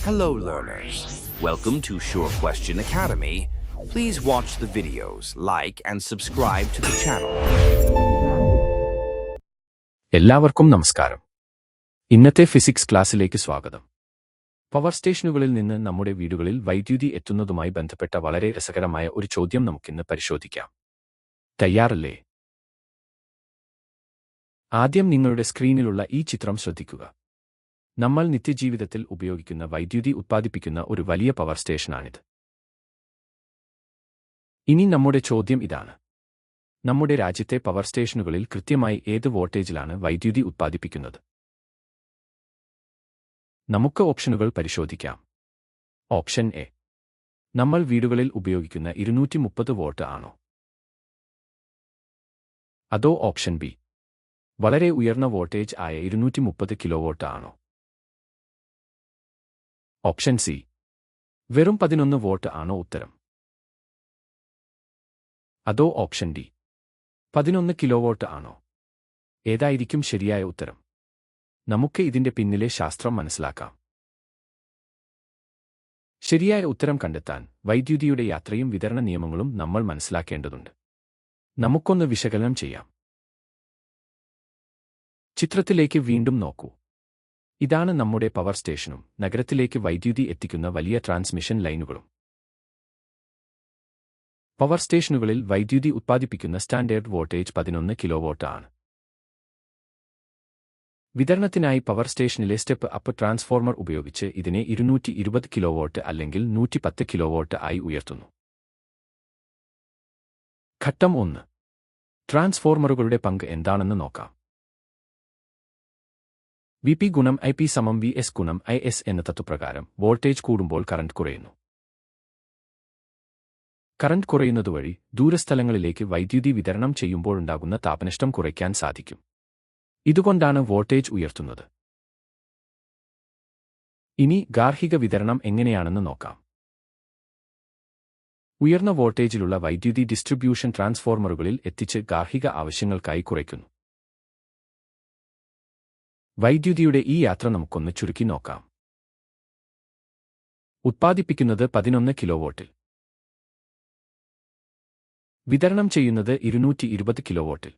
Hello learners, welcome to Sure Question Academy. Please watch the videos, like and subscribe to the channel. എല്ലാവർക്കും നമസ്കാരം. ഇന്നത്തെ physics ക്ലാസ്സിലേക്ക് സ്വാഗതം. Power സ്റ്റേഷനുകളിൽ നിന്ന് നമ്മുടെ വീടുകളിൽ വൈദ്യുതി എത്തുന്നതുമായി ബന്ധപ്പെട്ട വളരെ രസകരമായ ഒരു ചോദ്യം നമുക്കിന്ന് പരിശോധിക്കാം. തയ്യാറല്ലേ? ആദ്യം നിങ്ങളുടെ സ്ക്രീനിലുള്ള ഈ ചിത്രം ശ്രദ്ധിക്കുക. നമ്മൾ നിത്യജീവിതത്തിൽ ഉപയോഗിക്കുന്ന വൈദ്യുതി ഉത്പാദിപ്പിക്കുന്ന ഒരു വലിയ പവർ സ്റ്റേഷനാണിത്. ഇനി നമ്മുടെ ചോദ്യം ഇതാണ്. നമ്മുടെ രാജ്യത്തെ പവർ സ്റ്റേഷനുകളിൽ കൃത്യമായി ഏത് വോൾട്ടേജിലാണ് വൈദ്യുതി ഉത്പാദിപ്പിക്കുന്നത്? നമുക്ക് ഓപ്ഷനുകൾ പരിശോധിക്കാം. Option A. നമ്മൾ വീടുകളിൽ ഉപയോഗിക്കുന്ന 230 വോൾട്ട് ആണോ? അതോ ഓപ്ഷൻ ബി. വളരെ ഉയർന്ന വോൾട്ടേജ് ആയ 230 കിലോവോൾട്ട് ആണോ? Option C. വെറും 11 വോൾട്ട് ആണോ ഉത്തരം? അതോ ഓപ്ഷൻ ഡി. 11 കിലോവോൾട്ട് ആണോ? ഏതായിരിക്കും ശരിയായ ഉത്തരം? നമുക്ക് ഇതിന്റെ പിന്നിലെ ശാസ്ത്രം മനസ്സിലാക്കാം. ശരിയായ ഉത്തരം കണ്ടെത്താൻ വൈദ്യുതിയുടെ യാത്രയും വിതരണ നിയമങ്ങളും നമ്മൾ മനസ്സിലാക്കേണ്ടതുണ്ട്. നമുക്കൊന്ന് വിശകലനം ചെയ്യാം. ചിത്രത്തിലേക്ക് വീണ്ടും നോക്കൂ. ഇതാണ് നമ്മുടെ പവർ സ്റ്റേഷനും നഗരത്തിലേക്ക് വൈദ്യുതി എത്തിക്കുന്ന വലിയ ട്രാൻസ്മിഷൻ ലൈനുകളും. പവർ സ്റ്റേഷനുകളിൽ വൈദ്യുതി ഉത്പാദിപ്പിക്കുന്ന സ്റ്റാൻഡേർഡ് വോൾട്ടേജ് 11 കിലോവോൾട്ട് ആണ്. വിതരണത്തിനായി പവർ സ്റ്റേഷനിലെ സ്റ്റെപ്പ് അപ്പ് ട്രാൻസ്ഫോർമർ ഉപയോഗിച്ച് ഇതിനെ 220 കിലോവോൾട്ട് അല്ലെങ്കിൽ 110 കിലോവോൾട്ട് ആയി ഉയർത്തുന്നു. ഘട്ടം 1. ട്രാൻസ്ഫോർമറുകളുടെ പങ്ക് എന്താണെന്ന് നോക്കാം. VP ഗുണം IP സമം VS ഗുണം IS എന്ന തത്വപ്രകാരം വോൾട്ടേജ് കൂടുമ്പോൾ കറന്റ് കുറയുന്നു. കറന്റ് കുറയുന്നതുവഴി ദൂരസ്ഥലങ്ങളിലേക്ക് വൈദ്യുതി വിതരണം ചെയ്യുമ്പോഴുണ്ടാകുന്ന താപനഷ്ടം കുറയ്ക്കാൻ സാധിക്കും. ഇതുകൊണ്ടാണ് വോൾട്ടേജ് ഉയർത്തുന്നത്. ഇനി ഗാർഹിക വിതരണം എങ്ങനെയാണെന്ന് നോക്കാം. ഉയർന്ന വോൾട്ടേജിലുള്ള വൈദ്യുതി ഡിസ്ട്രിബ്യൂഷൻ ട്രാൻസ്ഫോർമറുകളിൽ എത്തിച്ച് ഗാർഹിക ആവശ്യങ്ങൾക്കായി കുറയ്ക്കുന്നു. വൈദ്യുതിയുടെ ഈ യാത്ര നമുക്കൊന്ന് ചുരുക്കി നോക്കാം. ഉത്പാദിപ്പിക്കുന്നത് 11 കിലോവോൾട്ടിൽ, വിതരണം ചെയ്യുന്നത് 220 കിലോവോൾട്ടിൽ,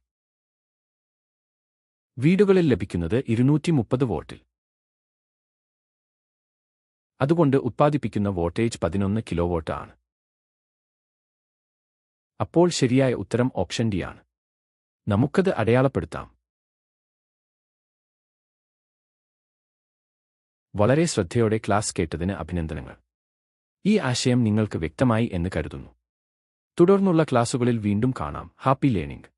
വീടുകളിൽ ലഭിക്കുന്നത് 230 വോൾട്ടിൽ. അതുകൊണ്ട് ഉത്പാദിപ്പിക്കുന്ന വോൾട്ടേജ് 11 കിലോവോൾട്ട് ആണ്. അപ്പോൾ ശരിയായ ഉത്തരം ഓപ്ഷൻ ഡി ആണ്. നമുക്കത് അടയാളപ്പെടുത്താം. വളരെ ശ്രദ്ധയോടെ ക്ലാസ് കേട്ടതിന് അഭിനന്ദനങ്ങൾ. ഈ ആശയം നിങ്ങൾക്ക് വ്യക്തമായി എന്ന് കരുതുന്നു. തുടർന്നുള്ള ക്ലാസുകളിൽ വീണ്ടും കാണാം. Happy learning.